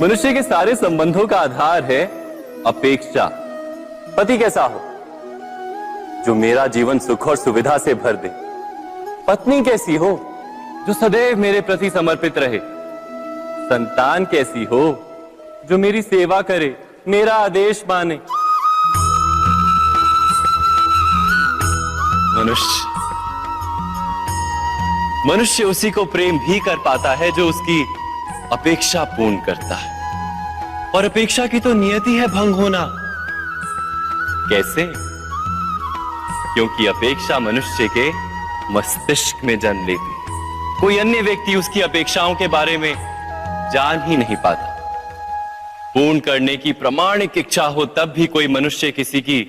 मनुष्य के सारे संबंधों का आधार है अपेक्षा। पति कैसा हो जो मेरा जीवन सुख और सुविधा से भर दे। पत्नी कैसी हो जो सदैव मेरे प्रति समर्पित रहे। संतान कैसी हो जो मेरी सेवा करे, मेरा आदेश माने। मनुष्य उसी को प्रेम भी कर पाता है जो उसकी अपेक्षा पूर्ण करता है, और अपेक्षा की तो नियति है भंग होना। कैसे? क्योंकि अपेक्षा मनुष्य के मस्तिष्क में जन्म लेती है। कोई अन्य व्यक्ति उसकी अपेक्षाओं के बारे में जान ही नहीं पाता। पूर्ण करने की प्रामाणिक इच्छा हो तब भी कोई मनुष्य किसी की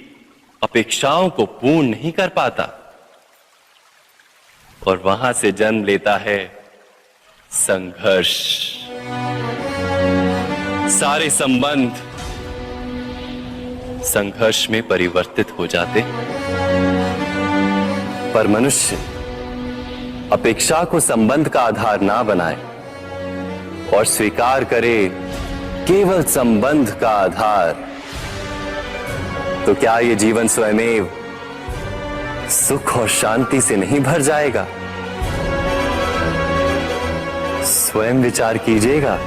अपेक्षाओं को पूर्ण नहीं कर पाता, और वहां से जन्म लेता है संघर्ष। सारे संबंध संघर्ष में परिवर्तित हो जाते। पर मनुष्य अपेक्षा को संबंध का आधार ना बनाए और स्वीकार करे केवल संबंध का आधार, तो क्या ये जीवन स्वयमेव सुख और शांति से नहीं भर जाएगा? स्वयं विचार कीजिएगा।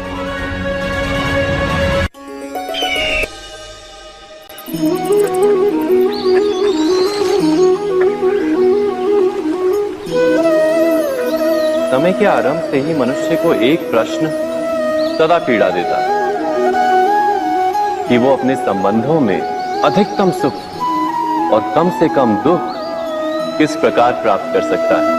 समय के आरंभ से ही मनुष्य को एक प्रश्न सदा पीड़ा देता है कि वो अपने संबंधों में अधिकतम सुख और कम से कम दुख किस प्रकार प्राप्त कर सकता है।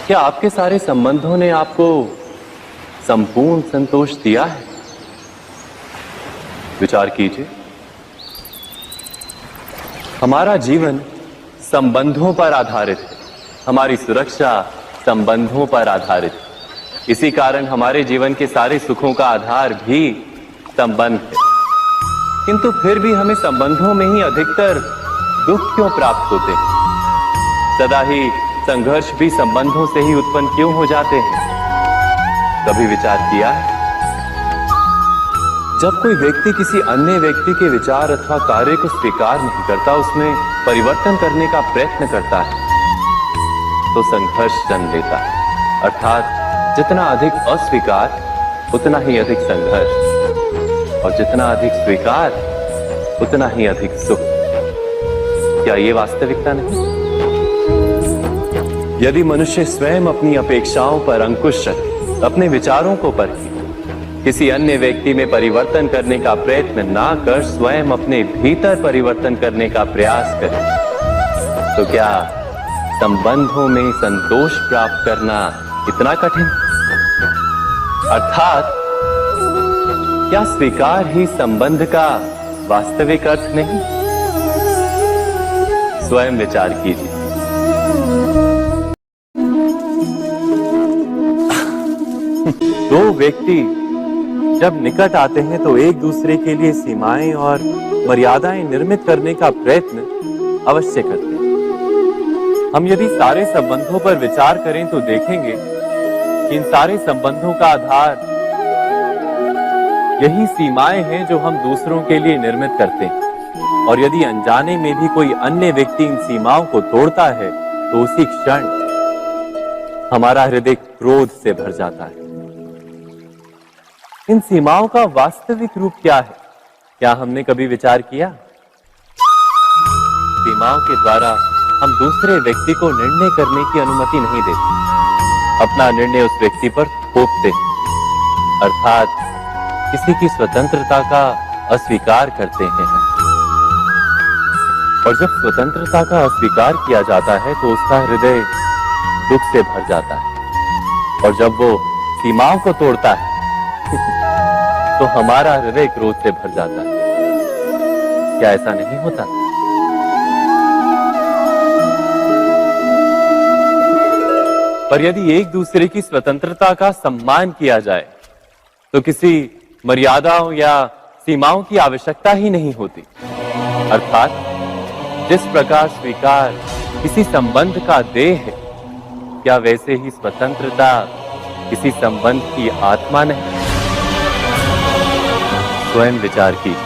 क्या आपके सारे संबंधों ने आपको संपूर्ण संतोष दिया है? विचार कीजिए। हमारा जीवन संबंधों पर आधारित है। हमारी सुरक्षा संबंधों पर आधारित है। इसी कारण हमारे जीवन के सारे सुखों का आधार भी संबंध है। किंतु फिर भी हमें संबंधों में ही अधिकतर दुख क्यों प्राप्त होते हैं? सदा ही संघर्ष भी संबंधों से ही उत्पन्न क्यों हो जाते हैं? कभी विचार किया है? जब कोई व्यक्ति किसी अन्य व्यक्ति के विचार अथवा कार्य को स्वीकार नहीं करता, उसमें परिवर्तन करने का प्रयत्न करता है, तो संघर्ष जन्म लेता है। अर्थात जितना अधिक अस्वीकार उतना ही अधिक संघर्ष, और जितना अधिक स्वीकार उतना ही अधिक सुख। क्या ये वास्तविकता नहीं? यदि मनुष्य स्वयं अपनी अपेक्षाओं पर अंकुश रखे, अपने विचारों को परखे, किसी अन्य व्यक्ति में परिवर्तन करने का प्रयत्न ना कर स्वयं अपने भीतर परिवर्तन करने का प्रयास करे, तो क्या संबंधों में संतोष प्राप्त करना इतना कठिन? अर्थात क्या स्वीकार ही संबंध का वास्तविक अर्थ नहीं? स्वयं विचार कीजिए। दो व्यक्ति जब निकट आते हैं तो एक दूसरे के लिए सीमाएं और मर्यादाएं निर्मित करने का प्रयत्न अवश्य करते हैं। हम यदि सारे संबंधों पर विचार करें तो देखेंगे कि इन सारे संबंधों का आधार यही सीमाएं हैं जो हम दूसरों के लिए निर्मित करते हैं। और यदि अनजाने में भी कोई अन्य व्यक्ति इन सीमाओं को तोड़ता है तो उसी क्षण हमारा हृदय क्रोध से भर जाता है। इन सीमाओं का वास्तविक रूप क्या है? क्या हमने कभी विचार किया? सीमाओं के द्वारा हम दूसरे व्यक्ति को निर्णय करने की अनुमति नहीं देते, अपना निर्णय उस व्यक्ति पर थोपते, अर्थात किसी की स्वतंत्रता का अस्वीकार करते हैं। और जब स्वतंत्रता का अस्वीकार किया जाता है तो उसका हृदय दुख से भर जाता है, और जब वो सीमाओं को तोड़ता है तो हमारा हृदय क्रोध से भर जाता है। क्या ऐसा नहीं होता? पर यदि एक दूसरे की स्वतंत्रता का सम्मान किया जाए तो किसी मर्यादाओं या सीमाओं की आवश्यकता ही नहीं होती। अर्थात जिस प्रकार स्वीकार किसी संबंध का देह है, क्या वैसे ही स्वतंत्रता किसी संबंध की आत्मा नहीं? स्वयं विचार कीजिए।